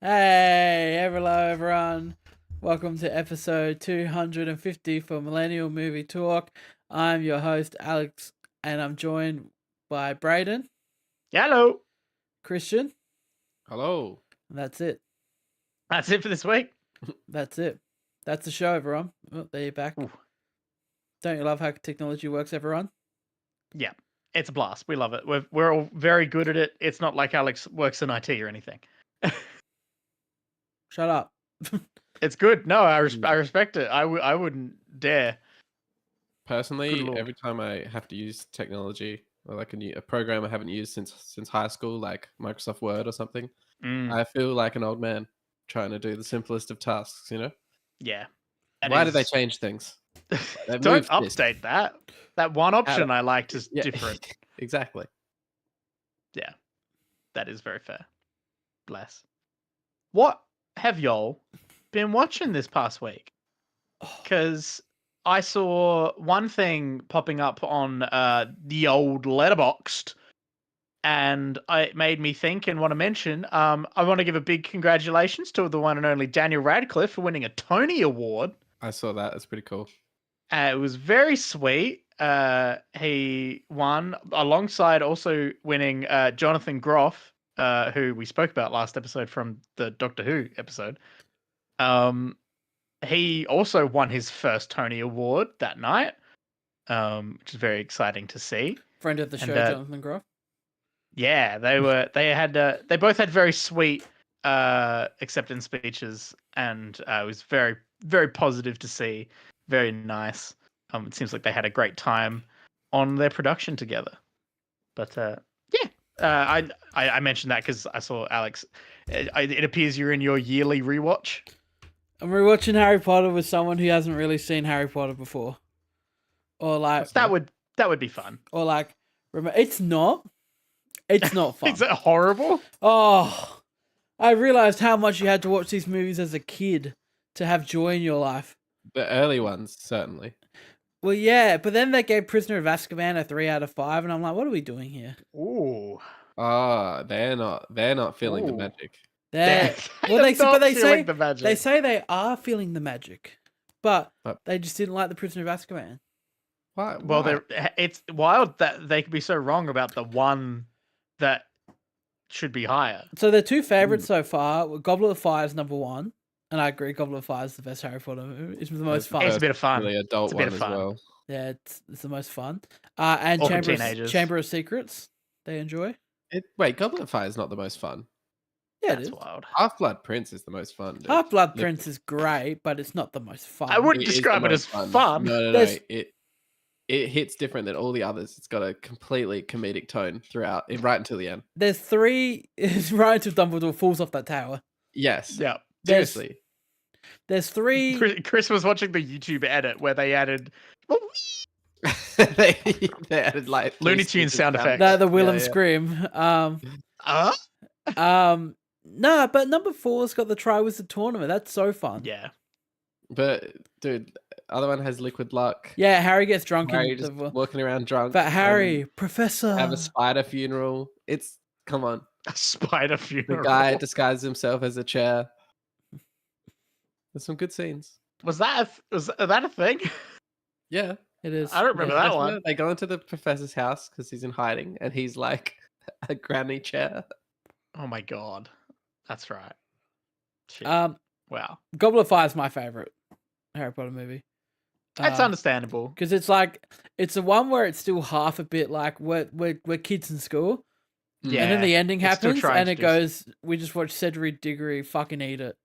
Hey, hello everyone. Welcome to episode 250 for Millennial Movie Talk. I'm your host, Alex, and I'm joined by Brayden, Hello. Christian, Hello. and that's it. That's it for this week. That's it. That's the show, everyone. Oh, there you're back. Ooh. Don't you love how technology works, everyone? Yeah, it's a blast. We love it. We're all very good at it. It's not like Alex works in IT or anything. Shut up. It's good. No, I respect it. I wouldn't dare. Personally, every time I have to use technology or like a program I haven't used since high school, like Microsoft Word or something, I feel like an old man trying to do the simplest of tasks. Yeah. Why do they change things? Don't update that. That one option I liked is different. Exactly. Yeah, that is very fair. Bless. What have y'all been watching this past week? Because I saw one thing popping up on the old Letterboxd, and it made me think and want to mention. I want to give a big congratulations to the one and only Daniel Radcliffe for winning a Tony Award. I saw that. That's pretty cool. It was very sweet. He won alongside also winning Jonathan Groff, who we spoke about last episode from the Doctor Who episode. He also won his first Tony Award that night, which is very exciting to see. Friend of the show, Jonathan Groff. Yeah, they both had very sweet acceptance speeches, and it was very, very positive to see. Very nice. It seems like they had a great time on their production together. But I mentioned that because I saw Alex. It appears you're in your yearly rewatch. I'm rewatching Harry Potter with someone who hasn't really seen Harry Potter before, or like that would be fun. Or like, it's not fun. Is it horrible? Oh, I realized how much you had to watch these movies as a kid to have joy in your life. The early ones, certainly. Well, yeah, but then they gave Prisoner of Azkaban a 3 out of 5, and I'm like, what are we doing here? Ooh. They're not feeling the magic. They say they are feeling the magic, but they just didn't like the Prisoner of Azkaban. Why? Well, it's wild that they could be so wrong about the one that should be higher. So their two favorites so far, Goblet of Fire is number 1, and I agree, Goblet of Fire is the best Harry Potter movie. It's the most fun. It's a bit of fun. Really adult one as well. Yeah, it's the most fun. And Chamber of Secrets, they enjoy. Wait, Goblet of Fire is not the most fun. Yeah, that's wild. Half-Blood Prince is the most fun. Dude. Half-Blood Prince is great, but it's not the most fun. I wouldn't describe it as fun. No. It hits different than all the others. It's got a completely comedic tone throughout, right until the end. There's 3 right until Dumbledore falls off that tower. Yes. Yeah. Seriously. There's 3. Chris was watching the YouTube edit where they added. they added like Looney Tunes sound effects. The Willem scream. No, but number 4's got the Triwizard Tournament. That's so fun. Yeah. But dude, other one has Liquid Luck. Yeah, Harry gets drunk. Harry just walking around drunk. But Harry, Professor, have a spider funeral. Come on. A spider funeral. The guy disguises himself as a chair. There's some good scenes. Was that a thing? Yeah, it is. I don't remember that one. They go into the professor's house because he's in hiding, and he's like a granny chair. Oh my god, that's right. Shit. Wow. Goblet of Fire is my favorite Harry Potter movie. That's understandable because it's the one where it's still half a bit like we're kids in school. Yeah, and then the ending happens, and it goes. We just watch Cedric Diggory fucking eat it.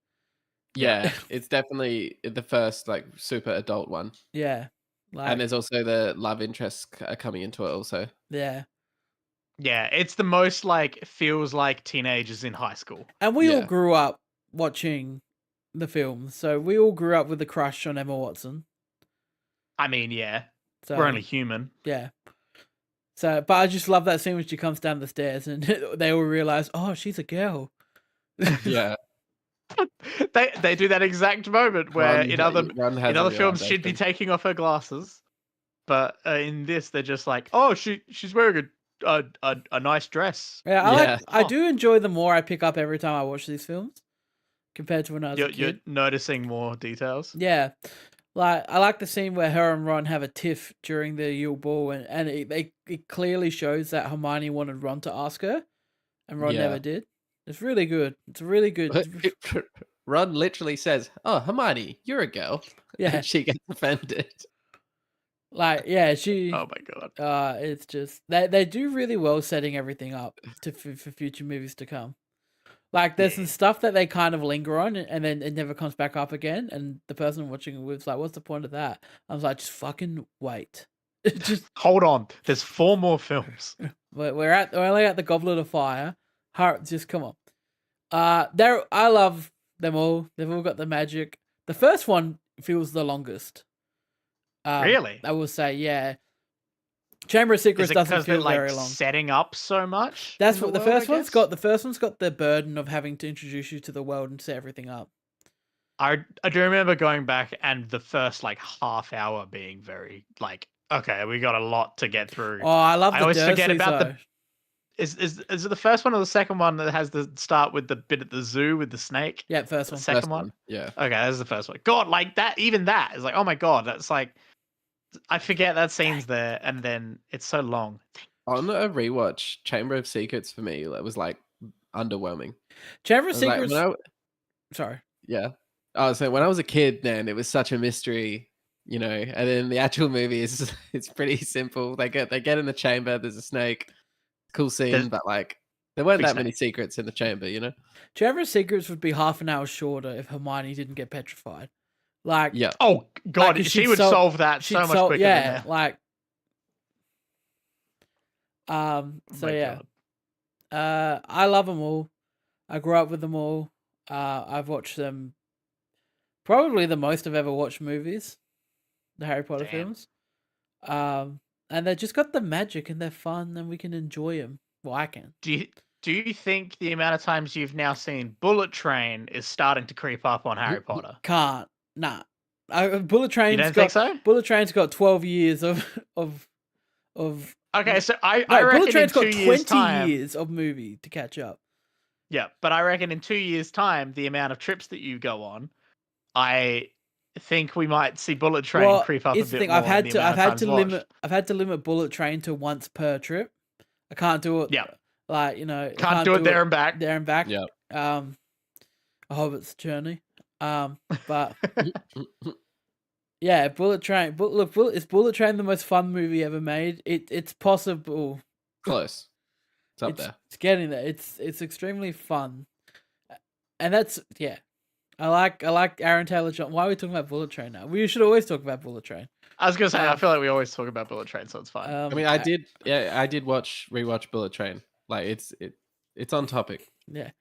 Yeah, it's definitely the first like super adult one. Yeah, and there's also the love interests coming into it also. Yeah, it's the most like feels like teenagers in high school, and we all grew up watching the film, so we all grew up with a crush on Emma Watson. I mean, so, we're only human. Yeah. So, but I just love that scene when she comes down the stairs and they all realize, oh, she's a girl. Yeah. They do that exact moment where in other films she'd be taking off her glasses, but in this they're just like, oh, she's wearing a nice dress. Yeah, I do enjoy the more I pick up every time I watch these films. compared to when I was a kid. You're noticing more details. Yeah, like I like the scene where her and Ron have a tiff during the Yule Ball, and it clearly shows that Hermione wanted Ron to ask her, and Ron never did. It's really good. It's really good. Ron literally says, "Oh, Hermione, you're a girl." Yeah, and she gets offended. Like, yeah, she. Oh my god. It's just they do really well setting everything up for future movies to come. Like, there's some stuff that they kind of linger on, and then it never comes back up again. And the person watching it was like, "What's the point of that?" I was like, "Just fucking wait." Just hold on. There's 4 more films. we're only at the Goblet of Fire. Just come on. I love them all. They've all got the magic. The first one feels the longest. Really? I will say, yeah. Chamber of Secrets doesn't feel very long. Setting up so much. That's what the first one's got. The first one's got the burden of having to introduce you to the world and set everything up. I do remember going back and the first like half hour being very like, okay, we got a lot to get through. Oh, I love. I always forget about the. Is it the first one or the second one that has the start with the bit at the zoo with the snake? Yeah, first one. The second one. Yeah. Okay, that's the first one. God, like that. Even that is like, oh my god, that's like. I forget that scene's there, and then it's so long. On a rewatch, Chamber of Secrets for me, that was like underwhelming. Chamber of Secrets. Sorry. Yeah. So when I was a kid, man, it was such a mystery, you know. And then the actual movie it's pretty simple. They get in the chamber. There's a snake. Cool scene, but like there weren't that many secrets in the chamber, you know. Chamber of Secrets would be half an hour shorter if Hermione didn't get petrified. Like, yeah. Oh god, like, she would solve that so much quicker. Yeah, like, so yeah, I love them all. I grew up with them all. I've watched them probably the most I've ever watched movies, the Harry Potter films. And they just got the magic and they're fun and we can enjoy them. Well, I can. Do you think the amount of times you've now seen Bullet Train is starting to creep up on Harry Potter? Can't. Nah. Bullet Train's you don't think so? Bullet Train's got 12 years of Okay, so I reckon Bullet Train's got 20 time, years of movie to catch up. Yeah, but I reckon in 2 years' time, the amount of trips that you go on, I think we might see Bullet Train creep up a bit more. I've had to limit Bullet Train to once per trip. I can't do it. Yeah. Like, you know, can't do it there and back. There and back. Yeah. A Hobbit's journey. But yeah, Bullet Train. Is Bullet Train the most fun movie ever made? It's possible. Close. It's up there. It's getting there. It's extremely fun, and that's I like Aaron Taylor-Johnson. Why are we talking about Bullet Train now? We should always talk about Bullet Train. I was gonna say I feel like we always talk about Bullet Train, so it's fine. I mean, I did rewatch Bullet Train. Like it's on topic. Yeah.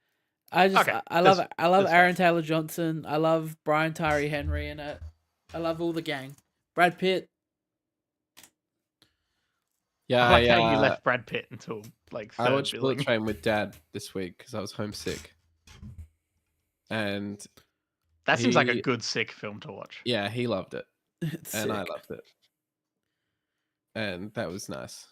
I love Aaron Taylor-Johnson. I love Brian Tyree Henry in it. I love all the gang. Brad Pitt. Yeah, I like how you left Brad Pitt until like third I watched billing. Bullet Train with Dad this week because I was homesick, and that seems like a good sick film to watch. Yeah, he loved it, It's and sick. I loved it, and that was nice.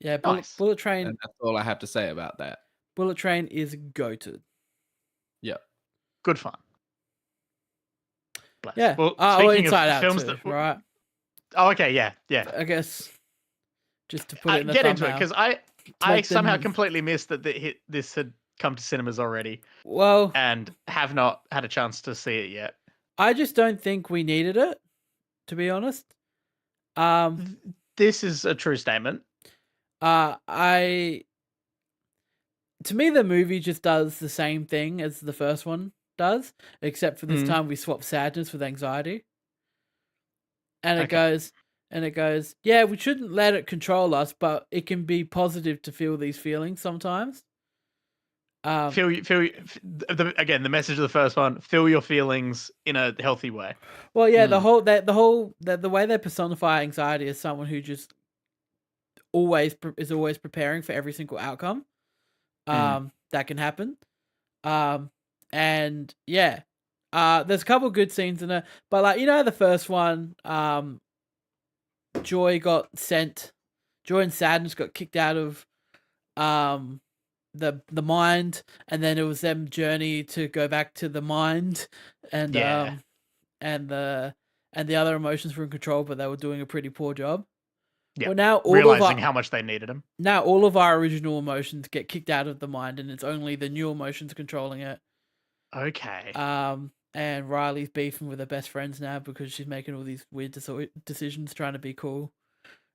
Yeah, Nice. Bullet Train. And that's all I have to say about that. Bullet Train is goated. Yeah, good fun. Bless. Yeah. Well, Inside Out films too, right? Oh, okay, yeah. I guess just to put it in the get into it thumbnail. because I somehow completely missed that this had come to cinemas already. Well, and have not had a chance to see it yet. I just don't think we needed it, to be honest. This is a true statement. To me, the movie just does the same thing as the first one does, except for this time we swap sadness with anxiety. And it goes, yeah, we shouldn't let it control us, but it can be positive to feel these feelings sometimes. Again, the message of the first one: feel your feelings in a healthy way. Well, yeah, the way they personify anxiety as someone who just is always preparing for every single outcome that can happen. And yeah, there's a couple good scenes in it, but like, you know, the first one, Joy and Sadness got kicked out of the mind, and then it was them journey to go back to the mind, and and the other emotions were in control, but they were doing a pretty poor job. Yeah. Well, now realizing how much they needed them. Now all of our original emotions get kicked out of the mind, and it's only the new emotions controlling it. Okay. And Riley's beefing with her best friends now because she's making all these weird decisions, trying to be cool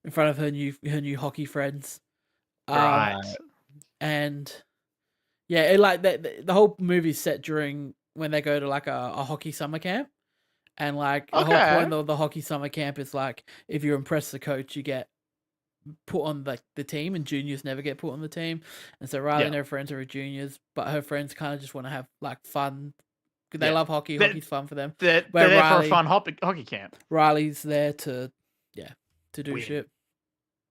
in front of her new hockey friends. Right. And yeah, it, like the whole movie's set during when they go to like a hockey summer camp, and like the whole point of the hockey summer camp is like if you impress the coach, you get put on the team, and juniors never get put on the team. And so Riley and her friends are juniors, but her friends kind of just want to have like fun. They love hockey. Hockey's fun for them. They're there for a fun hockey camp. Riley's there to do shit.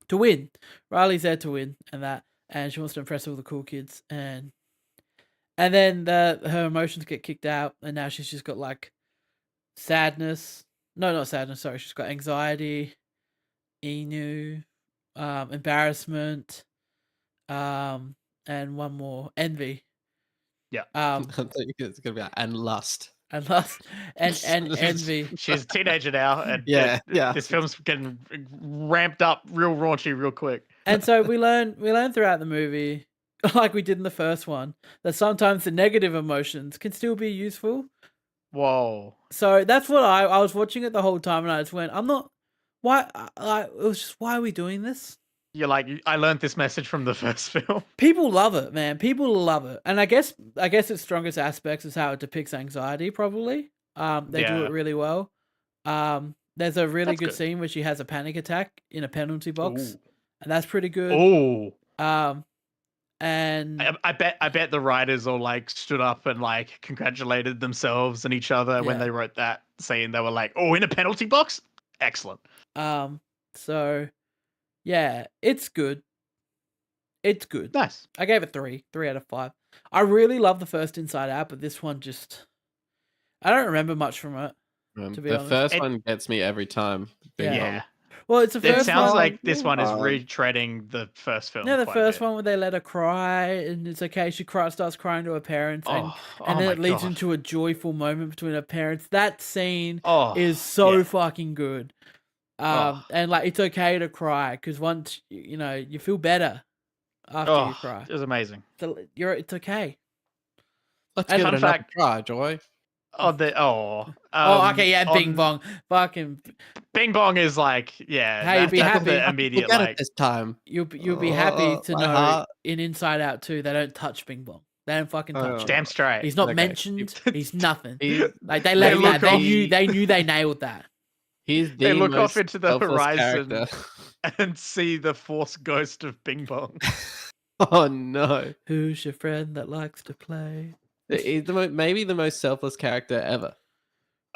To win. Riley's there to win and she wants to impress all the cool kids. And then her emotions get kicked out, and now she's just got like sadness. No, not sadness, sorry. She's got anxiety, embarrassment, and one more, envy. Yeah. I think it's gonna be and lust. And lust and envy. She's a teenager now, and this film's getting ramped up real raunchy real quick. And so we learn throughout the movie, like we did in the first one, that sometimes the negative emotions can still be useful. Whoa. So that's what I was watching it the whole time, and I just went, it was just, why are we doing this? You're like, I learned this message from the first film. People love it, man. People love it. And I guess its strongest aspects is how it depicts anxiety, probably. They do it really well. There's a really good scene where she has a panic attack in a penalty box. Ooh. And that's pretty good. Oh. And I bet the writers all like stood up and like congratulated themselves and each other when they wrote that scene. They were like, "Oh, in a penalty box? Excellent." So yeah, it's good. It's good. Nice. I gave it 3 out of 5. I really love the first Inside Out, but this one just, I don't remember much from it. To be honest, the first one gets me every time. Yeah. Well, it's the first. It sounds like this one is retreading the first film. Yeah, the first one where they let her cry, and it's okay. She starts crying to her parents, and then it leads into a joyful moment between her parents. That scene is so fucking good. And like, it's okay to cry because once you feel better after you cry. It was amazing. So it's okay. Let's give it another try, Joy. Okay, yeah, Bing Bong, fucking Bing Bong is like, hey, you'll be happy. Immediate, we'll get it this time. You'll be happy to know in Inside Out 2 they don't touch Bing Bong. They don't fucking touch him. Damn straight. He's not mentioned. He's nothing. Like they let that. They knew they nailed that. They look off into the horizon and see the force ghost of Bing Bong. Oh no! Who's your friend that likes to play? He's maybe the most selfless character ever.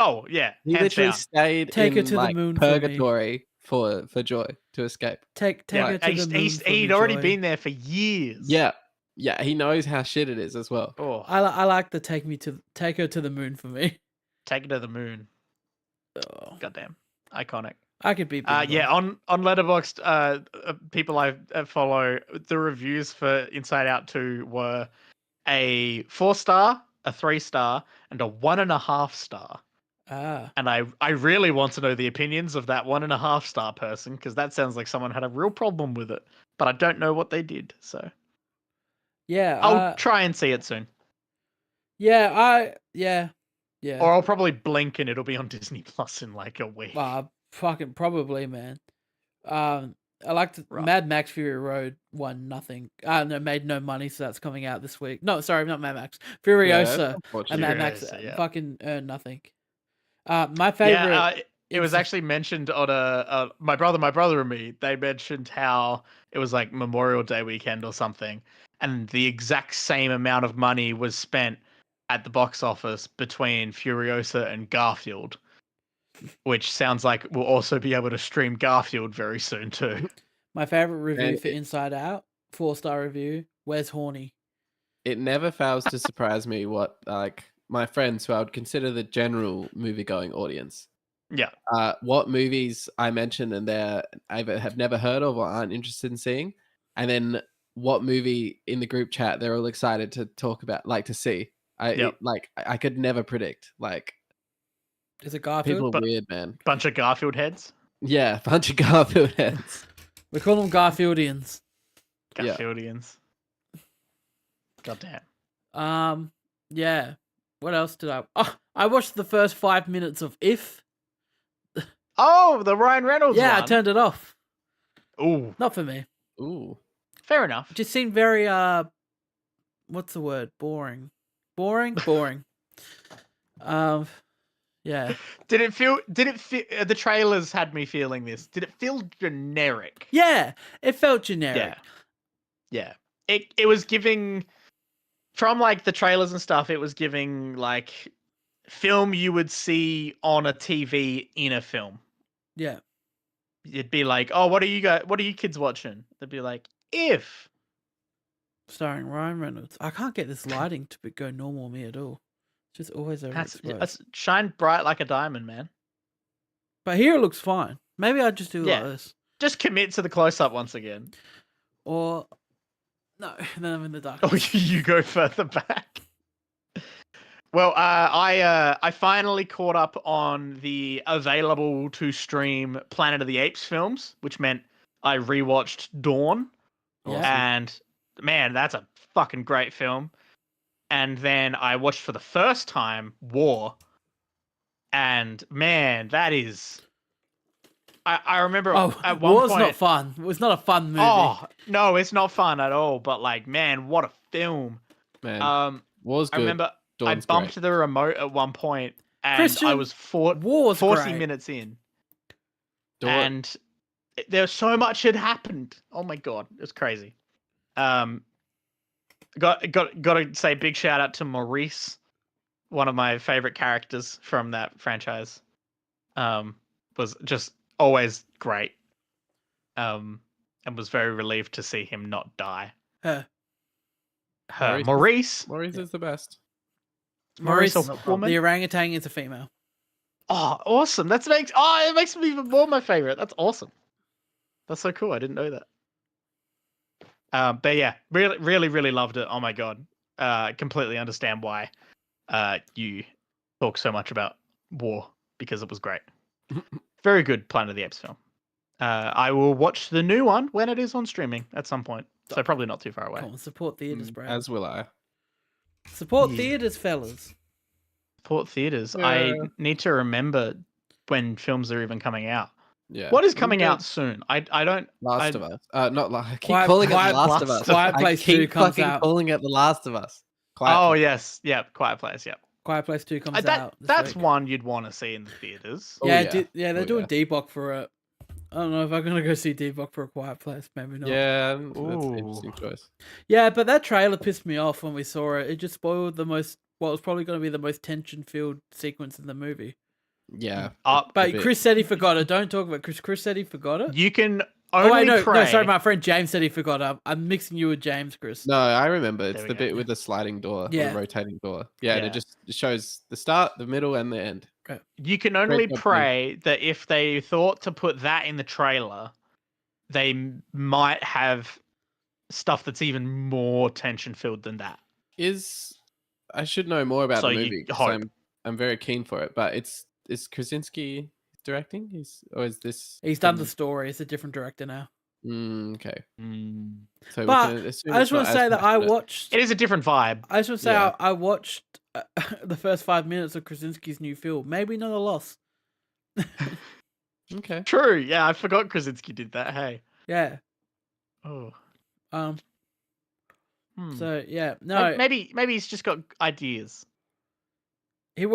Oh yeah, he literally stayed in the moon purgatory for Joy to escape. Take her to the moon. He'd already been there for years. Yeah, he knows how shit it is as well. Oh, I like the take her to the moon for me. Take her to the moon. Oh, goddamn, iconic. I could be. On Letterboxd, people I follow, the reviews for Inside Out 2 were a 4-star, a 3-star, and a 1.5-star. And I really want to know the opinions of that 1.5-star person, because that sounds like someone had a real problem with it, but I don't know what they did. So yeah, I'll try and see it soon. Yeah. Or I'll probably blink and it'll be on Disney Plus in like a week. Fucking probably, man. I liked Mad Max Fury Road won nothing. Made no money, so that's coming out this week. No, sorry, not Mad Max. Furiosa and Mad Max fucking earned nothing. My favorite. Yeah, it was actually mentioned on my brother and me. They mentioned how it was like Memorial Day weekend or something, and the exact same amount of money was spent at the box office between Furiosa and Garfield. Which sounds like we'll also be able to stream Garfield very soon too. My favorite review for Inside Out, 4-star review. Where's horny? It never fails to surprise me what my friends who I would consider the general movie-going audience. Yeah. What movies I mention and they either have never heard of or aren't interested in seeing, and then what movie in the group chat they're all excited to talk about, like to see. I could never predict. Like, is it Garfield? People are weird, man. Bunch of Garfield heads. Yeah, bunch of Garfield heads. We call them Garfieldians. Garfieldians. Goddamn. Yeah. What else did I? Oh, I watched the first 5 minutes of If. Oh, the Ryan Reynolds one. I turned it off. Ooh. Not for me. Ooh. Fair enough. It just seemed very what's the word? Boring. Boring. Yeah. Did it feel? The trailers had me feeling this. Did it feel generic? Yeah, it felt generic. Yeah. It was giving, from like the trailers and stuff, it was giving like film you would see on a TV in a film. Yeah. It'd be like, oh, what are you kids watching? They'd be like, If. Starring Ryan Reynolds. I can't get this lighting to go normal me at all. It's just always overexposed. That's shine bright like a diamond, man. But here it looks fine. Maybe I just do like this. Just commit to the close-up once again. Or no, then I'm in the dark. Oh, you go further back. Well, I finally caught up on the available to stream Planet of the Apes films, which meant I rewatched Dawn. Yeah. And man, that's a fucking great film. And then I watched for the first time War. And man, that is... I remember at one War's point... not fun. It was not a fun movie. Oh, no, it's not fun at all. But like, man, what a film. Man, War's good. I remember Dawn's I bumped great. the remote at one point and Christian, I was 40 great. minutes in. Dawn. And there was so much had happened. Oh my God, it was crazy. Got to say big shout out to Maurice, one of my favorite characters from that franchise. Was just always great. And was very relieved to see him not die. Maurice is the best. Maurice, a woman? the orangutan is a female. Oh, awesome! It makes me even more my favorite. That's awesome. That's so cool. I didn't know that. But yeah, really, really, really loved it. Oh my God. Completely understand why you talk so much about War, because it was great. Very good Planet of the Apes film. I will watch the new one when it is on streaming at some point. So probably not too far away. Come on, support theaters, Brad. As will I. Support theaters, fellas. Support theaters. Yeah. I need to remember when films are even coming out. Yeah. What is coming out soon? I don't. Last of Us. Not like I keep Quiet- calling it The Quiet- Last of Us. Quiet Place 2 comes fucking out. calling it The Last of Us. Quiet Place. Yes. Yep. Quiet Place. Yep. Quiet Place 2 comes out. That's week. one you'd want to see in the theaters. Oh, Yeah, yeah. they're Oh, doing yeah. Debok for it. I don't know if I'm gonna go see Debok for A Quiet Place. Maybe not. Yeah, that's an Ooh. interesting choice. Yeah, but that trailer pissed me off when we saw it. It just spoiled what was probably going to be the most tension-filled sequence in the movie. Yeah. But Chris said he forgot it. Don't talk about Chris. Chris said he forgot it. You can only no, pray. sorry, my friend James said he forgot it. I'm mixing you with James, Chris. No, I remember. It's There we the go. bit with the sliding door, Yeah. the rotating door. Yeah, and Yeah. it just shows the start, the middle, and the end. You can only job, pray that if they thought to put that in the trailer, they might have stuff that's even more tension-filled than that. I should know more about So the you movie 'cause hope. I'm very keen for it. But is Krasinski directing? Or is this? He's done the story. It's a different director now. Okay. Mm. So But we can assume I it's just want not to say as that I passionate. watched. It is a different vibe. I just want to say Yeah. I watched the first 5 minutes of Krasinski's new film. Maybe not a loss. Okay. True. Yeah, I forgot Krasinski did that. Hey. Yeah. Oh. So yeah, no. Maybe he's just got ideas. He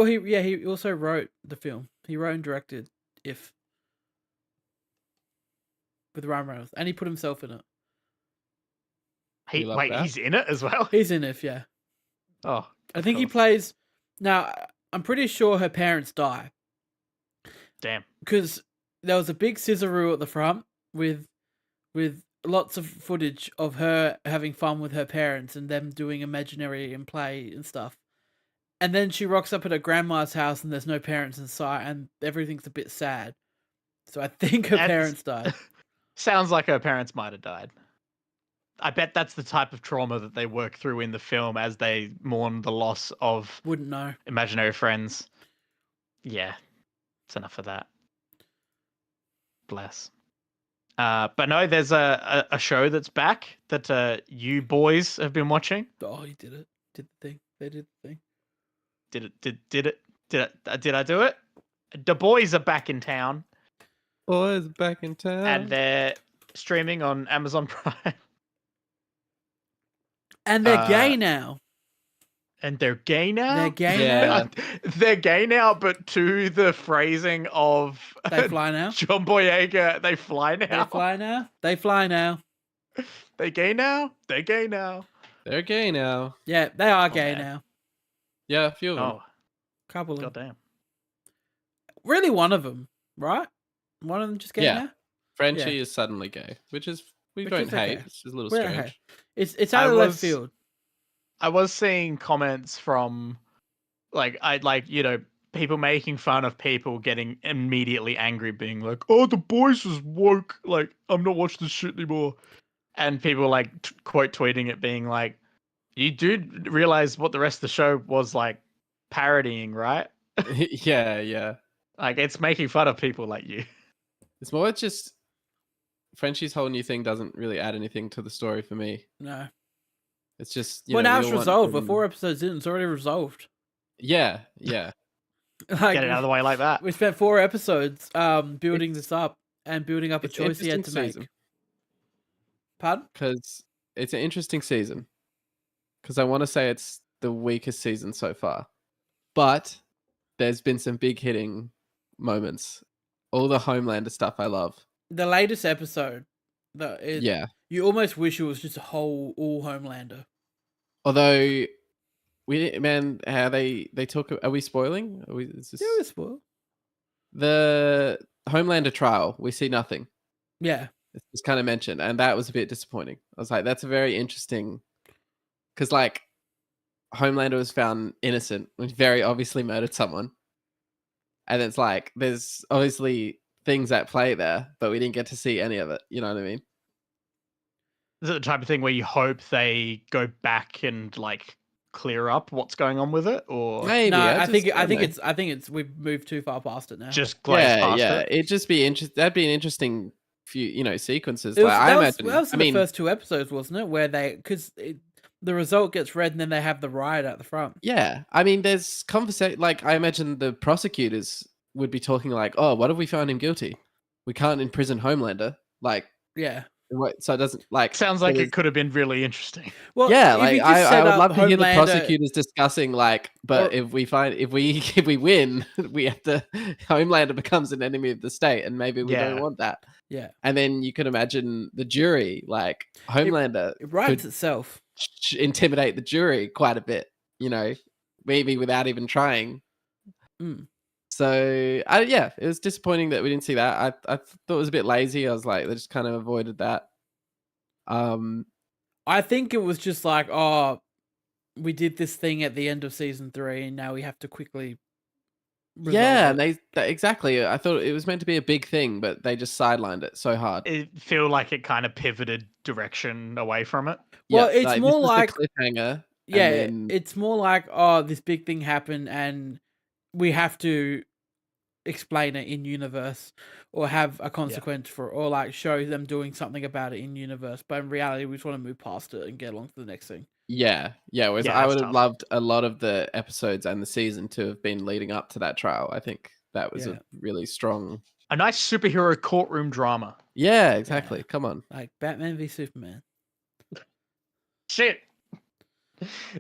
also wrote the film. He wrote and directed If with Ryan Reynolds, and he put himself in it. You love that? He's in it as well. He's in If, yeah. Oh, I think he plays. Now, I'm pretty sure her parents die damn. because there was a big scissoroo at the front with lots of footage of her having fun with her parents and them doing imaginary and play and stuff. And then she rocks up at her grandma's house and there's no parents in sight and everything's a bit sad. So I think her parents died. Sounds like her parents might have died. I bet that's the type of trauma that they work through in the film as they mourn the loss of Wouldn't know. imaginary friends. Yeah, it's enough of that. Bless. But no, there's a show that's back that you boys have been watching. Oh, he did it. Did the thing. They did the thing. Did I do it? The boys are back in town. Boys back in town. And they're streaming on Amazon Prime. And they're gay now. And they're gay now? They're gay now? They're gay now, but to the phrasing of... They fly now? John Boyega, they fly now? They fly now? They fly now. They gay now? They're gay now. They're gay now. Yeah, they are gay now. Yeah, a few of them. Oh. Couple of them. Goddamn. Really one of them, right? One of them just gay now? Frenchie is suddenly gay, which we don't hate. Okay. It's just a little strange. Okay. It's out of left field. I was seeing comments from people making fun of people getting immediately angry, being like, "Oh, the boys is woke. Like, I'm not watching this shit anymore." And people like quote tweeting it, being like, "You do realize what the rest of the show was like parodying, right?" Yeah. Like, it's making fun of people like you. It's more just Frenchie's whole new thing doesn't really add anything to the story for me. No. It's just now it's resolved. We're 4 episodes in, it's already resolved. Yeah. Get it out of the way like that. We spent 4 episodes building this up and building up a choice he had to make. Pardon? Because it's an interesting season. Because I want to say it's the weakest season so far. But there's been some big hitting moments. All the Homelander stuff I love. The latest episode. You almost wish it was just all Homelander. Although, how they talk. Are we spoiling? we're spoil. The Homelander trial, we see nothing. Yeah. It's kind of mentioned, and that was a bit disappointing. I was like, that's a very interesting, because like Homelander was found innocent, which very obviously murdered someone, and it's like there's obviously things at play there, but we didn't get to see any of it. You know what I mean? Is it the type of thing where you hope they go back and like clear up what's going on with it, or maybe? No, I think it's we've moved too far past it now. Just glaze past it. It'd just be interesting. That'd be an interesting few, sequences. That was the first 2 episodes, wasn't it? Where because the result gets read and then they have the riot at the front. Yeah, I mean, there's conversation. Like, I imagine the prosecutors would be talking like, "Oh, what if we found him guilty? We can't imprison Homelander." Like, yeah. So it doesn't like. Sounds like it could have been really interesting. Well, yeah, like I would love to hear the prosecutors discussing like, but if we win, we have to. Homelander becomes an enemy of the state, and maybe we don't want that. Yeah, and then you could imagine the jury, like Homelander, it writes itself. Intimidate the jury quite a bit, maybe without even trying. So, it was disappointing that we didn't see that. I thought it was a bit lazy. I was like, they just kind of avoided that. I think it was just like, oh, we did this thing at the end of season 3, and now we have to quickly resolve it. Exactly. I thought it was meant to be a big thing, but they just sidelined it so hard. It feel like it kind of pivoted direction away from it. Well, it's more like a cliffhanger. Yeah, it's more like, oh, this big thing happened, and we have to explain it in universe or have a consequence for it, or like show them doing something about it in universe. But in reality, we just want to move past it and get along to the next thing. Yeah. Whereas I would have loved a lot of the episodes and the season to have been leading up to that trial. I think that was a really strong, a nice superhero courtroom drama. Yeah, exactly. Come on, like Batman v Superman. Shit.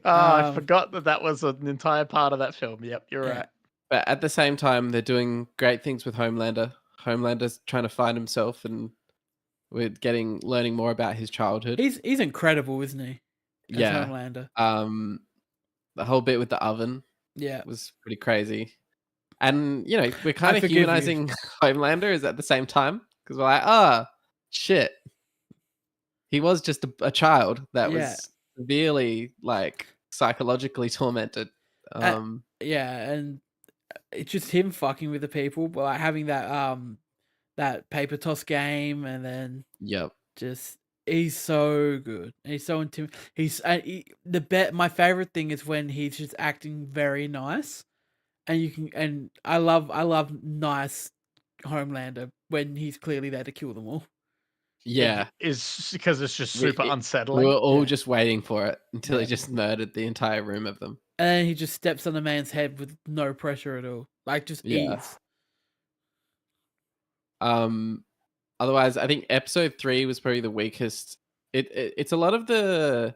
I forgot that was an entire part of that film. Yep, you're right. But at the same time, they're doing great things with Homelander. Homelander's trying to find himself, and we're learning more about his childhood. He's incredible, isn't he? As Homelander. The whole bit with the oven, was pretty crazy. And we're kind of humanizing Homelander is at the same time, because we're like, shit, he was just a child that was severely like psychologically tormented. And it's just him fucking with the people, but like having that paper toss game, and then He's so good. He's so intimidating. My favorite thing is when he's just acting very nice, and I love nice Homelander when he's clearly there to kill them all. Yeah, is because it's just super unsettling. We were all just waiting for it until he just murdered the entire room of them. And then he just steps on the man's head with no pressure at all, like just ease. Otherwise, I think episode 3 was probably the weakest. It's a lot of the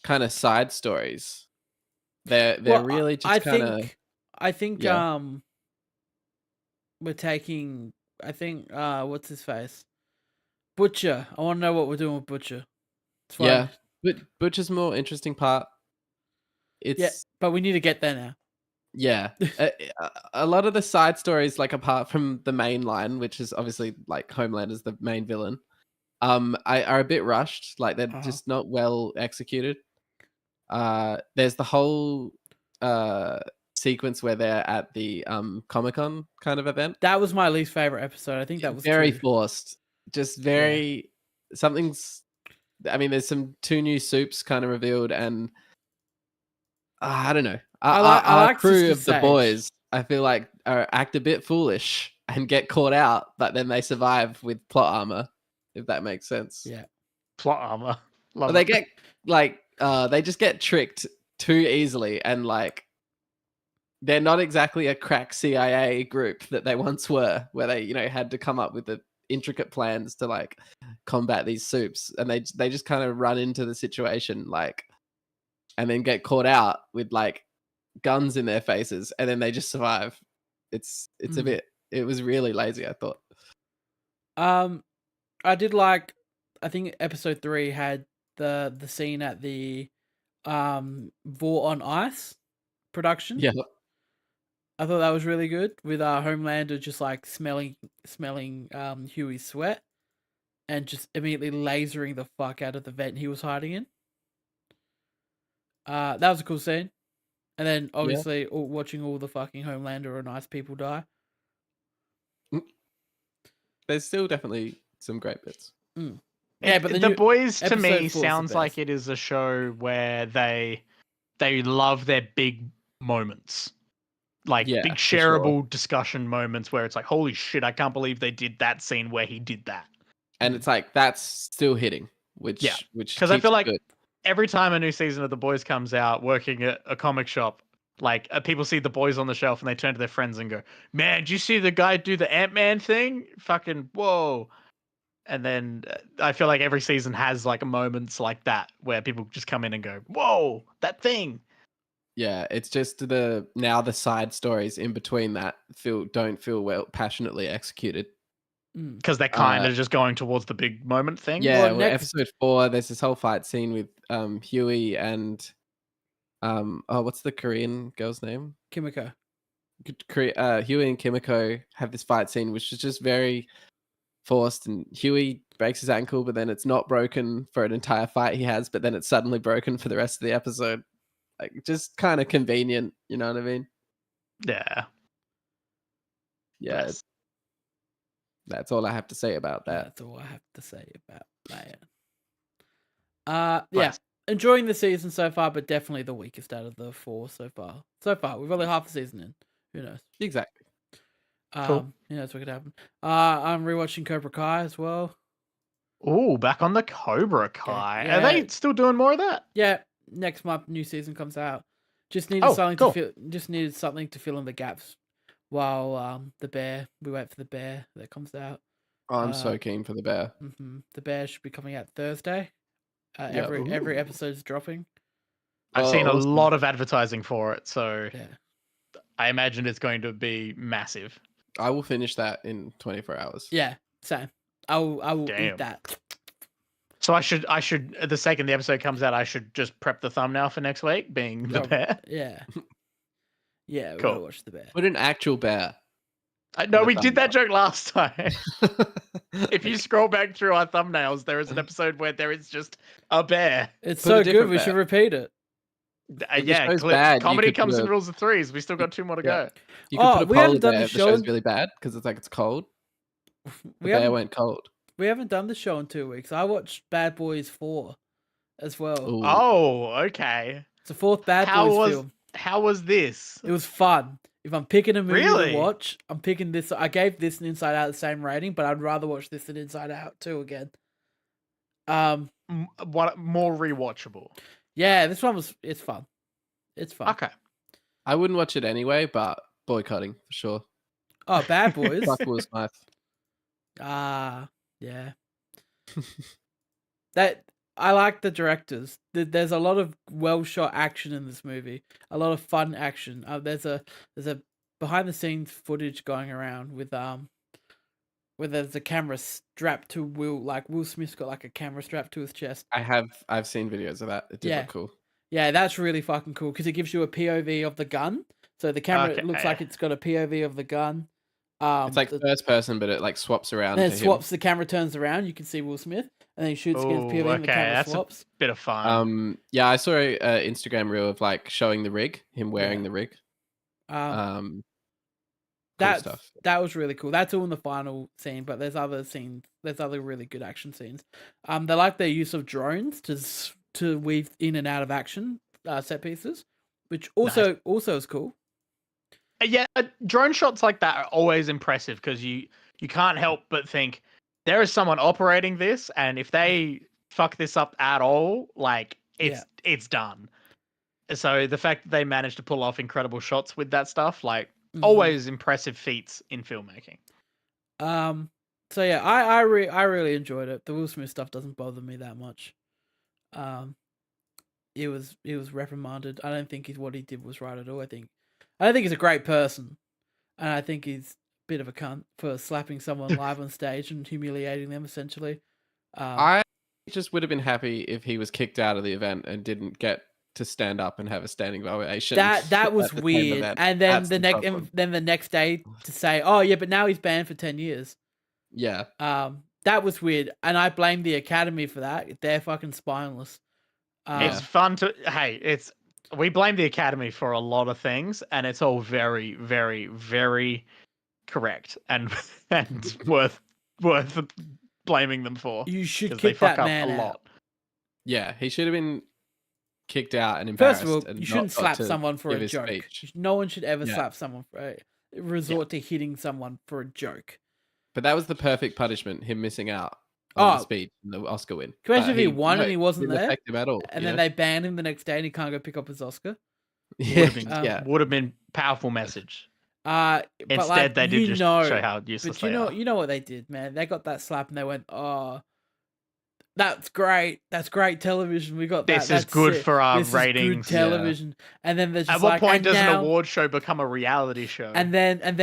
kind of side stories. They're really just kind of. I think we're taking. I think what's his face, Butcher. I want to know what we're doing with Butcher. Yeah, but Butcher's more interesting part. But we need to get there now. Yeah, a lot of the side stories, like apart from the main line, which is obviously like Homelander's the main villain, are a bit rushed. Like they're just not well executed. There's the whole sequence where they're at the Comic-Con kind of event. That was my least favorite episode. I think that was very forced. Just very something's. I mean, there's some 2 new soups kind of revealed, and I don't know. I like crew of the boys, I feel like, act a bit foolish and get caught out, but then they survive with plot armor, if that makes sense. Yeah, plot armor. They get they just get tricked too easily, and like they're not exactly a crack CIA group that they once were, where they had to come up with the intricate plans to like combat these soups, and they just kind of run into the situation like, and then get caught out with like guns in their faces, and then they just survive. It's a bit. It was really lazy, I thought. I did like. I think episode 3 had the scene at the Vor on Ice production. Yeah, I thought that was really good with Homelander just like smelling Huey's sweat and just immediately lasering the fuck out of the vent he was hiding in. That was a cool scene. And then obviously watching all the fucking Homelander or nice people die. There's still definitely some great bits. Yeah, but the boys to me sounds like it is a show where they love their big moments. Like big shareable discussion moments where it's like, holy shit, I can't believe they did that scene where he did that. And it's like, that's still hitting, which because I feel like every time a new season of The Boys comes out, working at a comic shop, like people see The Boys on the shelf and they turn to their friends and go, man, did you see the guy do the Ant-Man thing? Fucking whoa. And then I feel like every season has like moments like that where people just come in and go, whoa, that thing. Yeah, it's just the side stories in between that don't feel well passionately executed. Because they're kind of just going towards the big moment thing. Yeah, episode 4, there's this whole fight scene with Huey and what's the Korean girl's name? Kimiko. Huey and Kimiko have this fight scene which is just very forced, and Huey breaks his ankle, but then it's not broken for an entire fight he has, but then it's suddenly broken for the rest of the episode. Like, just kind of convenient, you know what I mean? Yeah. Yeah. That's all I have to say about that. That's all I have to say about that. Yeah. Enjoying the season so far, but definitely the weakest out of the 4 so far. We've only half the season in. Who knows? Exactly. Cool. Who knows what could happen? I'm rewatching Cobra Kai as well. Oh, back on the Cobra Kai. Yeah. Are they still doing more of that? Yeah. Next month, new season comes out. Just needed something to fill in the gaps while we wait for the bear that comes out. Oh, I'm so keen for the bear. The bear should be coming out Thursday. Every episode's dropping. I've seen a lot of advertising for it, so I imagine it's going to be massive. I will finish that in 24 hours. Yeah, same. I will eat that. So I should the second the episode comes out, I should just prep the thumbnail for next week, being the bear. Yeah. Yeah, we're gonna watch the bear. Put an actual bear. No, we did that joke last time. If you scroll back through our thumbnails, there is an episode where there is just a bear. It's so good, we should repeat it. Comedy comes in rules of threes. We still got 2 more to go. You could put a polar bear if the show's really bad, because it's like it's cold. The bear went cold. We haven't done the show in 2 weeks. I watched Bad Boys 4 as well. Ooh. Oh, okay. It's the 4th Bad Boys film. How was this? It was fun. If I'm picking a movie Really? to watch, I'm picking this. I gave this and Inside Out the same rating, but I'd rather watch this than Inside Out 2 again. What more rewatchable? Yeah, this one it's fun. It's fun. Okay. I wouldn't watch it anyway, but boycotting for sure. Oh, Bad Boys. Fuck Will Smith. Yeah. That I like the directors. There's a lot of well shot action in this movie. A lot of fun action. There's a behind the scenes footage going around with where there's a camera strapped to Will. Like Will Smith's got like a camera strapped to his chest. I've seen videos of that. It did look cool. Yeah, that's really fucking cool because it gives you a POV of the gun. So the camera looks like it's got a POV of the gun. It's like first person, but it like swaps around. And it swaps. The camera turns around. You can see Will Smith, and then he shoots against POV, and the camera swaps. A bit of fun. Yeah, I saw a Instagram reel of like showing the rig, him wearing the rig. Cool stuff. That was really cool. That's all in the final scene, but there's other scenes. There's other really good action scenes. They like their use of drones to weave in and out of action set pieces, which also is cool. Yeah, drone shots like that are always impressive because you can't help but think there is someone operating this, and if they fuck this up at all, like it's done. So the fact that they managed to pull off incredible shots with that stuff, like always impressive feats in filmmaking. So yeah, I really enjoyed it. The Will Smith stuff doesn't bother me that much. It was reprimanded. I don't think what he did was right at all. I don't think he's a great person, and I think he's a bit of a cunt for slapping someone live on stage and humiliating them, essentially. I just would have been happy if he was kicked out of the event and didn't get to stand up and have a standing ovation. That was weird. And then the next day to say, oh yeah, but now he's banned for 10 years. Yeah. That was weird, and I blame the Academy for that. They're fucking spineless. It's fun to we blame the Academy for a lot of things, and it's all very, very, very correct and worth blaming them for. You should kick that man out. Lot. Yeah, he should have been kicked out and embarrassed. First of all, you shouldn't slap someone for a joke. Speech. No one should ever slap someone for resort to hitting someone for a joke. But that was the perfect punishment, him missing out on the speech and the Oscar win. Can you imagine if he won and he wasn't there? Affect him at all, and then they banned him the next day and he can't go pick up his Oscar? Would have been powerful message. Instead, they did just show how useless they are. You know what they did, man? They got that slap and they went, oh, that's great. That's great television. We got that. This is good for our ratings. Good television. Yeah. And then there's just at what point does an award show become a reality show? And then it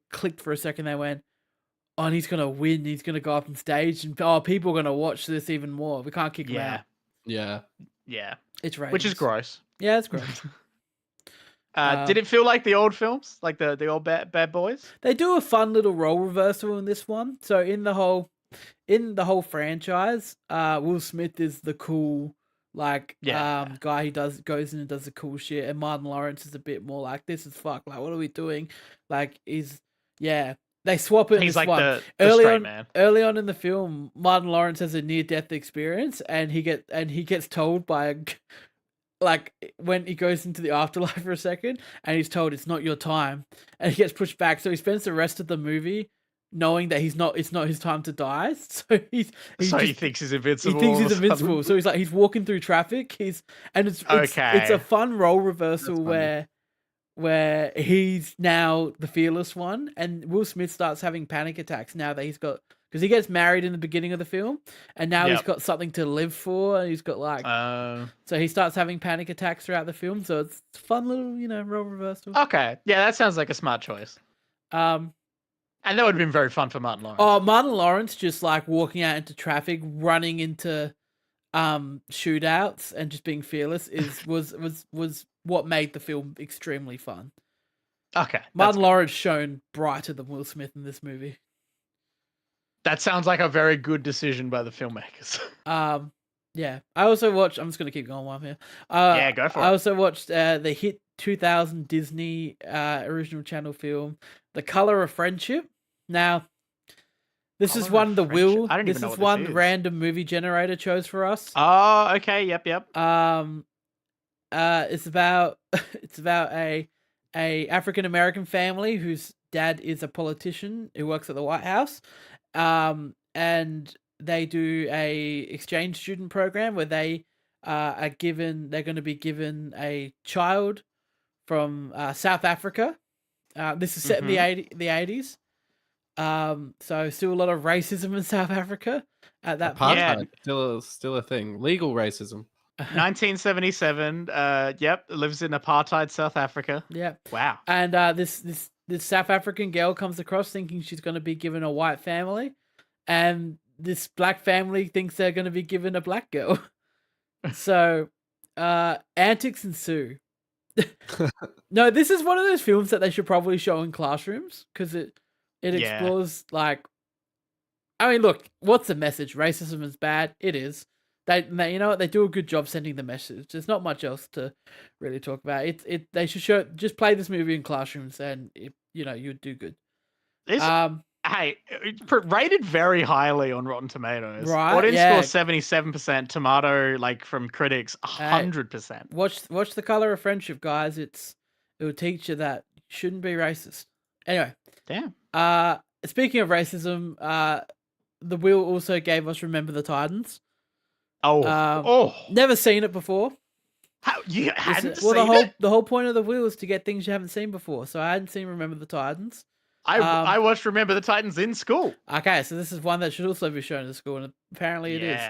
clicked for a second. They went, oh, and he's gonna win. He's gonna go up on stage, and people are gonna watch this even more. We can't kick him out. Yeah. It's ratings. Which is gross. Yeah, it's gross. Did it feel like the old films, like the old Bad Boys? They do a fun little role reversal in this one. So in the whole franchise, Will Smith is the cool guy who goes in and does the cool shit, and Martin Lawrence is a bit more like, this is fuck. Like, what are we doing? Like, they swap it. He's like one. the straight man. Early on in the film, Martin Lawrence has a near-death experience, and he gets told by when he goes into the afterlife for a second, and he's told it's not your time, and he gets pushed back. So he spends the rest of the movie knowing that it's not his time to die. So he thinks he's invincible. He thinks he's invincible. So he's walking through traffic. It's a fun role reversal where he's now the fearless one, and Will Smith starts having panic attacks now that because he gets married in the beginning of the film, and now he's got something to live for, and he's got so he starts having panic attacks throughout the film. So it's a fun little, role reversal. Okay, yeah, that sounds like a smart choice. And that would have been very fun for Martin Lawrence. Oh, Martin Lawrence just walking out into traffic, running into shootouts, and just being fearless was what made the film extremely fun. Okay. Martin Lawrence shone brighter than Will Smith in this movie. That sounds like a very good decision by the filmmakers. Yeah. I also watched, I'm just going to keep going while I'm here. Yeah, go for it. I also watched the hit 2000 Disney original channel film, The Color of Friendship. Now, This is one the Will. I don't This even know is what one this is. random movie generator chose for us. Oh, okay. Yep. It's about a African American family whose dad is a politician who works at the White House. And they do a exchange student program where they're going to be given a child from South Africa. This is set in the 80s. So still a lot of racism in South Africa at that point. Yeah, still a thing. Legal racism. 1977. Yep, lives in apartheid South Africa. Yep. Wow. And this South African girl comes across thinking she's going to be given a white family, and this black family thinks they're going to be given a black girl. So, antics ensue. No, this is one of those films that they should probably show in classrooms because it explores like. I mean, look, what's the message? Racism is bad. It is. They you know what? They do a good job sending the message. There's not much else to really talk about. They should just play this movie in classrooms, and you'd do good. Hey, it's rated very highly on Rotten Tomatoes. Right? Audience score 77%. Tomato, from critics, 100%. Watch The Color of Friendship, guys. It will teach you that you shouldn't be racist. Anyway. Damn. Speaking of racism, the Will also gave us Remember the Titans. Never seen it before. How you hadn't seen it? The whole point of the Will is to get things you haven't seen before. So I hadn't seen Remember the Titans. I watched Remember the Titans in school. Okay, so this is one that should also be shown in school, and apparently it is.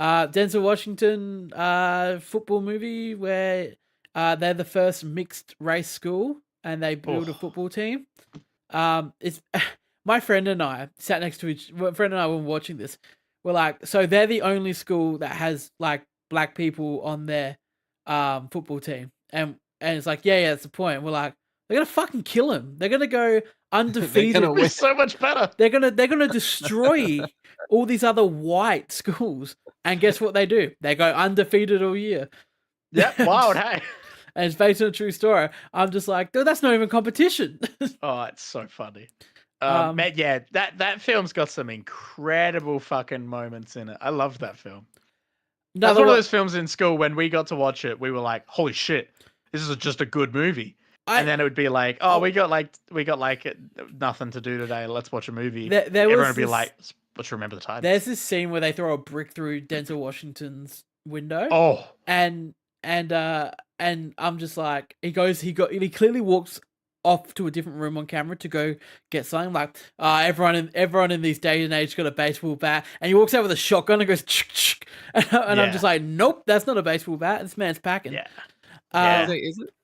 Denzel Washington football movie where they're the first mixed race school and they build a football team. It's my friend and I sat next to friend and I were watching this. We're like, so they're the only school that has black people on their football team, and it's like, yeah, that's the point. We're like, they're gonna fucking kill him. They're gonna go undefeated. They're gonna so much better. They're gonna destroy all these other white schools, and guess what they do? They go undefeated all year. Yep, wild, hey. And it's based on a true story. I'm just like, dude, that's not even competition. Oh, it's so funny. Man, yeah, that film's got some incredible fucking moments in it. I love that film. That's one of those films in school when we got to watch it, we were like, holy shit, this is just a good movie. And then it would be like, we got nothing to do today. Let's watch a movie. Everyone would be like, let's Remember the Titans. There's this scene where they throw a brick through Denzel Washington's window. Oh, and I'm just like, he clearly walks off to a different room on camera to go get something. Like, everyone in these days and age got a baseball bat, and he walks out with a shotgun and goes, chick, and I'm just like, nope, that's not a baseball bat. This man's packing. Yeah.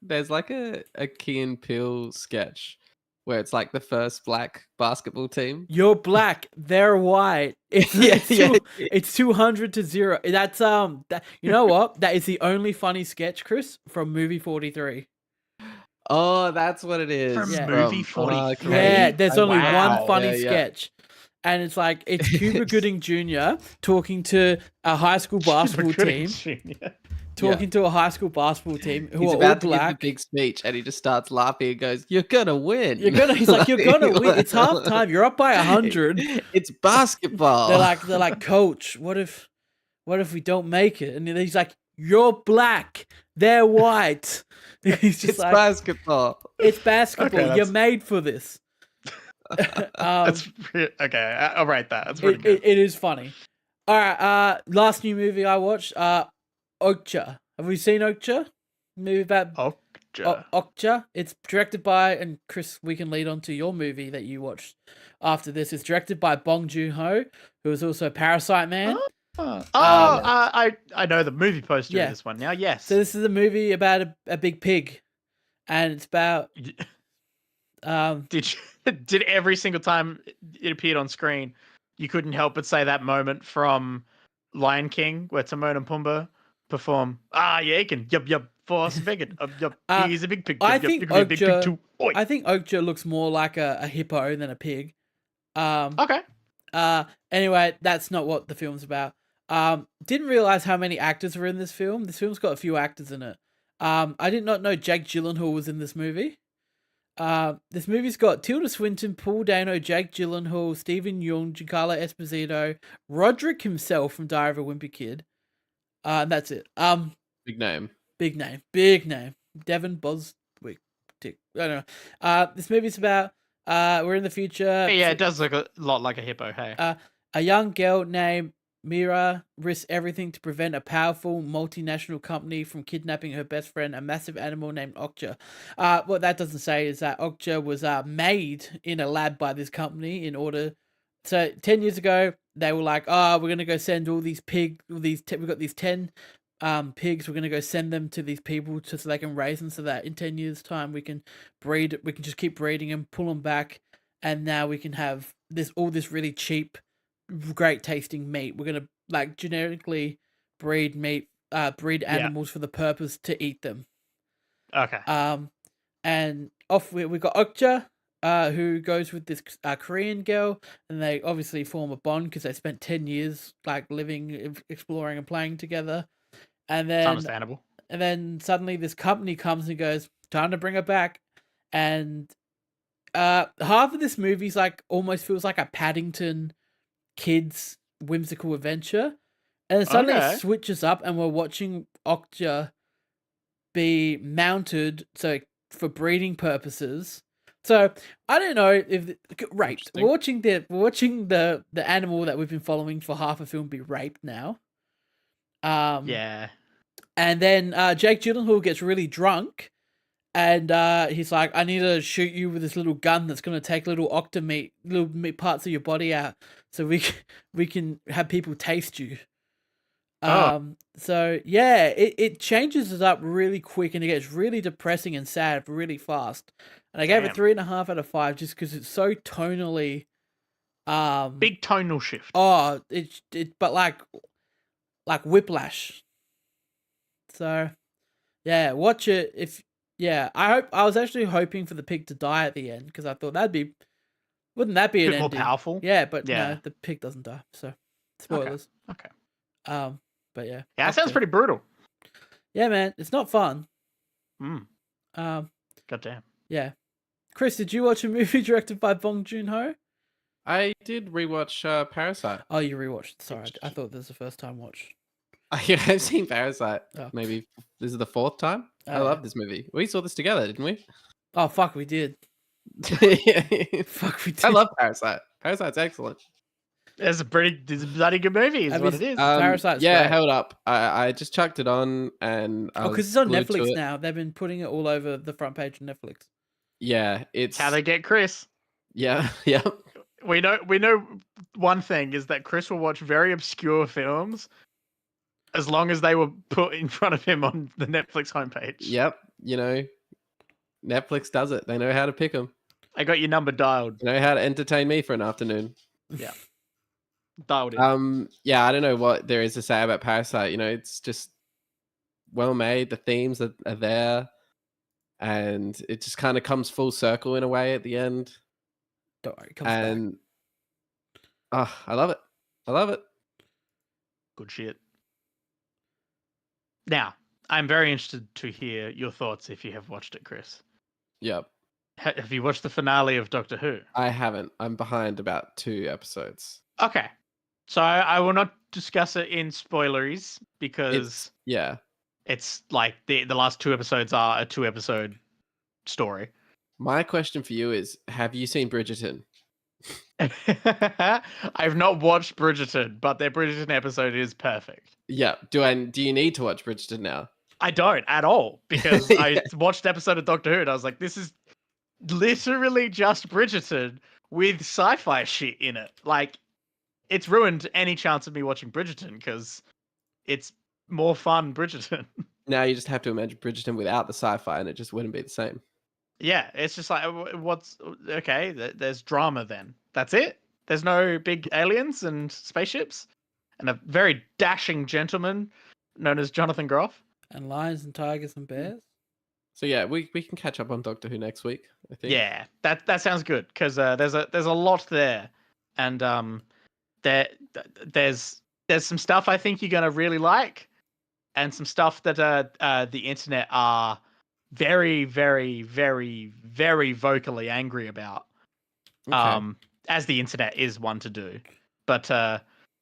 There's like a Key and Peele sketch where it's like the first black basketball team. You're black, they're white. It's 200 to 0. That's you know what? That is the only funny sketch, Chris, from movie 43. Oh, that's what it is. From movie 43. Yeah, there's only one funny sketch. And it's like, it's Cuba Gooding Jr. talking to a high school basketball team. Talking to a high school basketball team who He's are about all to black. give the big speech, and he just starts laughing and goes, "You're gonna win." He's like, "You're gonna win. It's halftime. You're up by 100. It's basketball." They're like, "Coach, what if we don't make it?" And he's like, "You're black. They're white." He's just it's basketball. It's basketball. Okay, you're made for this. That's okay. I'll write that. That's pretty good. It is funny. All right. Last new movie I watched. Okja. Have we seen Okja? Movie about Okja. It's directed by, and Chris, we can lead on to your movie that you watched after this. It's directed by Bong Joon-ho, who is also Parasite Man. I know the movie poster of this one now. Yes. So this is a movie about a big pig, and it's about. Did every single time it appeared on screen, you couldn't help but say that moment from Lion King where Timon and Pumbaa perform, he can, yup, force vegan, yup, he's a big pig, I think Okja looks more like a hippo than a pig. Okay. Anyway, that's not what the film's about. Didn't realize how many actors were in this film. This film's got a few actors in it. I did not know Jake Gyllenhaal was in this movie. This movie's got Tilda Swinton, Paul Dano, Jake Gyllenhaal, Stephen Yeun, Giancarlo Esposito, Roderick himself from Diary of a Wimpy Kid. And that's it. Big name. Devin Boswick. I don't know. This movie's about we're in the future. Yeah, it does look a lot like a hippo. Hey, a young girl named Mira risks everything to prevent a powerful multinational company from kidnapping her best friend, a massive animal named Okja. What that doesn't say is that Okja was made in a lab by this company in order. So 10 years ago, they were like, "Oh, we're gonna go send all these we've got these 10 pigs. We're gonna go send them to these people so they can raise them, so that in 10 years' time we can breed. We can just keep breeding them, pull them back, and now we can have all this really cheap, great tasting meat. We're gonna like genetically breed animals for the purpose to eat them." Okay. And off we got Okja, who goes with this Korean girl, and they obviously form a bond because they spent 10 years like living, exploring, and playing together. And then, it's understandable. And then suddenly this company comes and goes, "Time to bring her back." And half of this movie's like almost feels like a Paddington kids whimsical adventure, and then suddenly it switches up, and we're watching Okja be mounted for breeding purposes. So I don't know if raped. We're watching the animal that we've been following for half a film be raped now. Yeah. And then Jake Gyllenhaal gets really drunk, and he's like, "I need to shoot you with this little gun that's gonna take little meat parts of your body out, so we can have people taste you." So yeah, it changes it up really quick, and it gets really depressing and sad really fast. And I gave it 3.5 out of 5 just because it's so tonally, big tonal shift. Oh, but like whiplash. So yeah, watch it I was actually hoping for the pig to die at the end because I thought wouldn't that be an ending? More powerful? Yeah, but no, the pig doesn't die. So spoilers. Okay. But yeah. Yeah, that sounds pretty brutal. Yeah, man, it's not fun. Goddamn. Yeah. Chris, did you watch a movie directed by Bong Joon-ho? I did rewatch Parasite. Oh, you rewatched. Sorry, I thought this was the first time watch. I've seen Parasite. Maybe this is the 4th time. I love this movie. We saw this together, didn't we? Oh, fuck, we did. Fuck, we did. I love Parasite. Parasite's excellent. It's a bloody good movie, is what it is. Parasite's great. Held up. I just chucked it on and because it's on Netflix now. They've been putting it all over the front page of Netflix. Yeah, it's how they get Chris. Yeah. We know one thing is that Chris will watch very obscure films as long as they were put in front of him on the Netflix homepage. Yep, Netflix does it. They know how to pick them. I got your number dialed. They know how to entertain me for an afternoon. Yeah. Dialed in. Yeah, I don't know what there is to say about Parasite. It's just well made. The themes are there, and it just kind of comes full circle in a way at the end. Don't worry, it comes back. I love it. Good shit. Now, I'm very interested to hear your thoughts if you have watched it, Chris. Yep. Have you watched the finale of Doctor Who? I haven't. I'm behind about 2 episodes. Okay. So I will not discuss it in spoileries because it's like the last 2 episodes are a 2-episode story. My question for you is, have you seen Bridgerton? I've not watched Bridgerton, but their Bridgerton episode is perfect. Yeah. Do you need to watch Bridgerton now? I don't at all, because I watched an episode of Doctor Who and I was like, this is literally just Bridgerton with sci-fi shit in it. Like, it's ruined any chance of me watching Bridgerton because it's more fun Bridgerton. Now you just have to imagine Bridgerton without the sci-fi and it just wouldn't be the same. Yeah, it's just like, there's drama then. That's it? There's no big aliens and spaceships? And a very dashing gentleman known as Jonathan Groff? And lions and tigers and bears? So yeah, we can catch up on Doctor Who next week, I think. Yeah, that sounds good, because there's a lot there. And there's some stuff I think you're going to really like, and some stuff that the internet are very, very, very, very vocally angry about. Okay. As the internet is one to do. But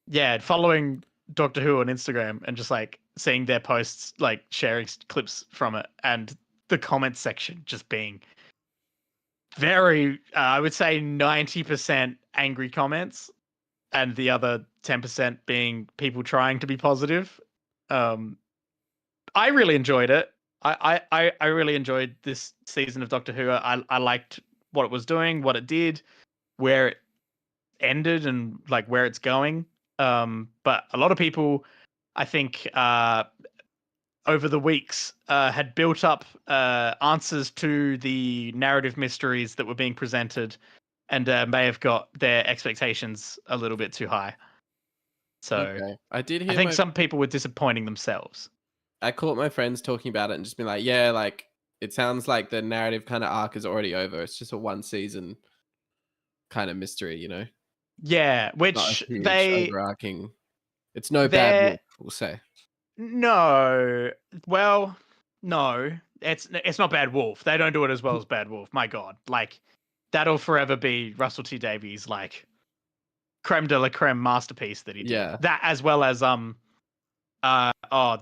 yeah, following Doctor Who on Instagram and just like seeing their posts, like sharing clips from it, and the comment section just being very, I would say 90% angry comments, and the other 10% being people trying to be positive. I really enjoyed it. I really enjoyed this season of Doctor Who. I liked what it was doing, what it did, where it ended, and like where it's going. But a lot of people, I think, over the weeks, had built up answers to the narrative mysteries that were being presented, and may have got their expectations a little bit too high. So okay. I did I hear think some people were disappointing themselves. I caught my friends talking about it and just been like, yeah, like it sounds like the narrative kind of arc is already over. It's just a one season kind of mystery, you know? Yeah, Not a which huge overarching. It's no bad they're wolf, we'll say. no, well, no, it's not Bad Wolf. They don't do it as well as Bad Wolf. My God, like that'll forever be Russell T Davies' like creme de la creme masterpiece that he did. Yeah. That as well as the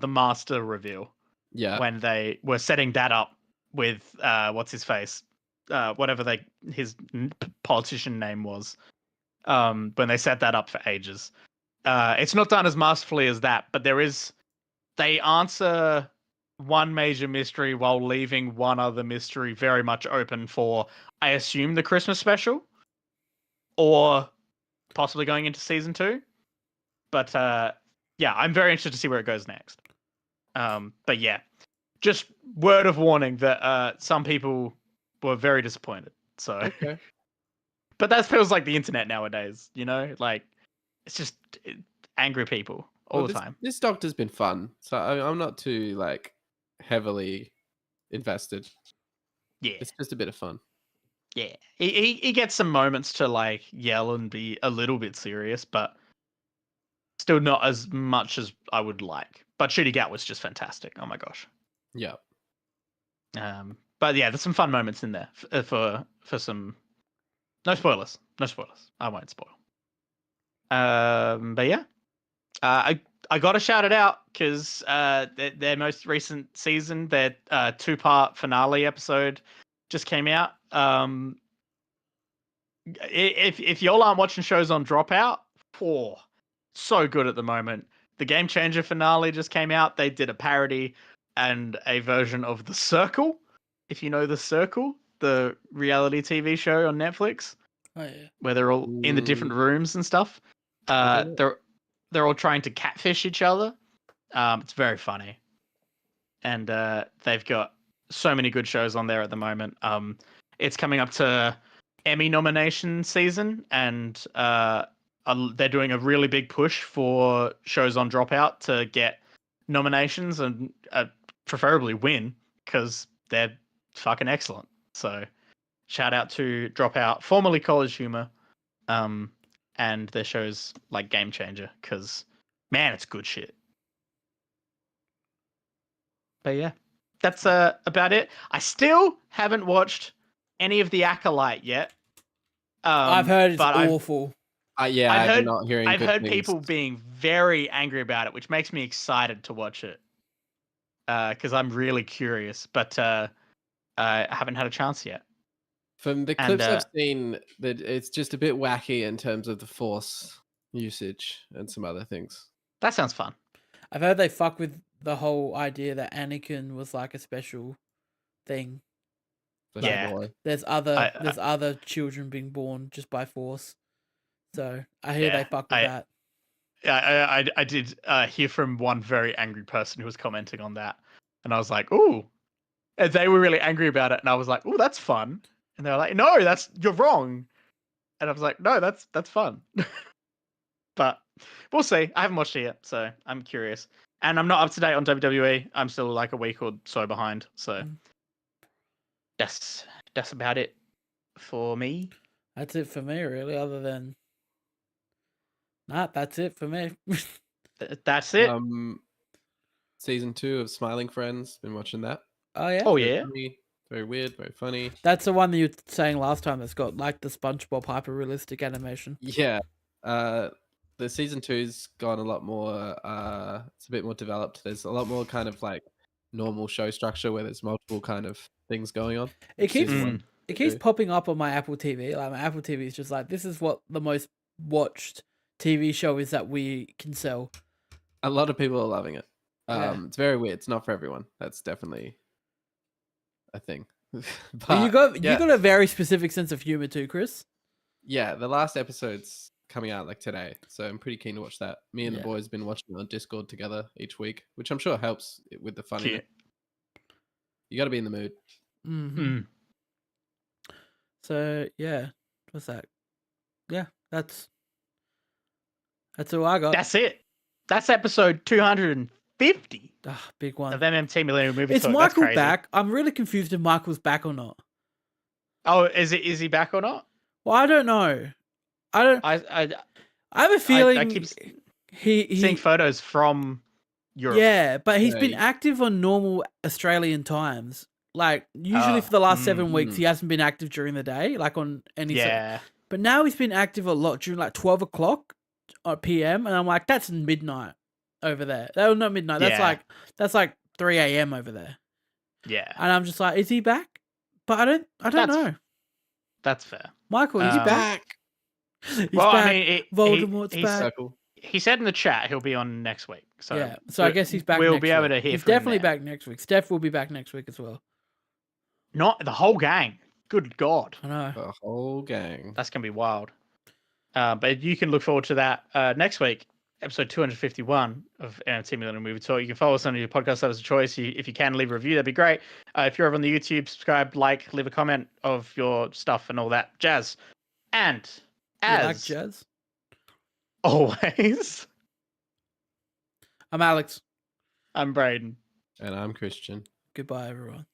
Master reveal. Yeah. When they were setting that up with what's his face, whatever his politician name was. When they set that up for ages. It's not done as masterfully as that, but they answer one major mystery while leaving one other mystery very much open for, I assume, the Christmas special, or possibly going into season 2. But yeah, I'm very interested to see where it goes next. But yeah, just word of warning that some people were very disappointed. So, Okay. but that feels like the internet nowadays, you know, like it's just angry people all the time. This Doctor's been fun, so I'm not too like heavily invested. Yeah, It's just a bit of fun. yeah. He gets some moments to like yell and be a little bit serious, but still not as much as I would like. But Shooty Gat was just fantastic. Oh my gosh. Yeah. But yeah, there's some fun moments in there for some. No spoilers. No spoilers. I won't spoil. But yeah, I got to shout it out because their most recent season, their 2-part finale episode, just came out. If y'all aren't watching shows on Dropout, so good at the moment. The Game Changer finale just came out. They did a parody and a version of The Circle. If you know The Circle, the reality TV show on Netflix. Oh yeah. Where they're all in the different rooms and stuff. They're all trying to catfish each other. It's very funny, and they've got so many good shows on there at the moment. It's coming up to Emmy nomination season, and they're doing a really big push for shows on Dropout to get nominations and preferably win because they're fucking excellent. So shout out to Dropout, formerly College Humor, and their shows like Game Changer because man, it's good shit. But yeah, that's about it. I still haven't watched any of the Acolyte yet. I've heard it's awful. Yeah, I've not hearing. I've heard things. people being very angry about it, which makes me excited to watch it because I'm really curious, but I haven't had a chance yet. From the clips I've seen, that it's just a bit wacky in terms of the Force usage and some other things. That sounds fun. I've heard they fuck with the whole idea that Anakin was like a special thing. Yeah, there's other children being born just by Force, so I hear they fuck with that. Yeah, I did hear from one very angry person who was commenting on that, and I was like, "Ooh," and they were really angry about it, and I was like, "Ooh, that's fun," and they were like, "No, you're wrong," and I was like, "No, that's fun," but we'll see. I haven't watched it yet, so I'm curious, and I'm not up to date on WWE. I'm still like a week or so behind, so that's about it for me. That's it for me, really. Other than that's it for me. That's it. Season 2 of Smiling Friends. Been watching that. Oh yeah. Oh Very yeah. funny, very weird, very funny. That's the one that you were saying last time. That's got like the SpongeBob hyper realistic animation. Yeah. The season 2's gone a lot more. It's a bit more developed. There's a lot more kind of like normal show structure where there's multiple kind of things going on. It keeps Season 1, it keeps 2. popping up on my Apple TV. Like my Apple TV is just like, this is what the most watched TV show is that we can sell. A lot of people are loving it. Yeah. It's very weird. It's not for everyone. That's definitely a thing. But you But got a very specific sense of humor too, Chris. yeah, the last episode's coming out like today, so I'm pretty keen to watch that. Me and the Yeah. boys have been watching it on Discord together each week, which I'm sure helps with the fun. Cute. You got to be in the mood. Mm-hmm. So yeah, what's that? Yeah, that's all I got. That's it. That's episode 250 Big one. of MMT Millennium Movie Is Talk. That's Michael crazy. back? I'm really confused if Michael's back or not. Oh, is he back or not? Well, I don't know. I have a feeling I keep he seeing photos from Europe. Yeah, but he's been Yeah. active on normal Australian times. Like usually for the last 7 weeks, he hasn't been active during the day, like on any. Yeah. But now he's been active a lot during like 12 o'clock PM, and I'm like, that's midnight over there. That was not midnight. That's like 3 a.m. over there. Yeah. And I'm just like, is he back? But I don't know. That's fair. Michael, is he back? He's well, back. I mean, Voldemort's back. So cool. He said in the chat he'll be on next week. So Yeah, so I guess he's back. We'll next be able week. to hear. He's from him definitely there. back next week. Steph will be back next week as well. Not the whole gang. Good God. I know. The whole gang. That's going to be wild. But you can look forward to that next week, episode 251 of MMT Millennium Movie Talk. You can follow us on your podcast service of choice. If you can, leave a review. That'd be great. If you're over on the YouTube, subscribe, like, leave a comment of your stuff and all that jazz. And as You like jazz? always, I'm Alex. I'm Brayden. And I'm Christian. Goodbye, everyone.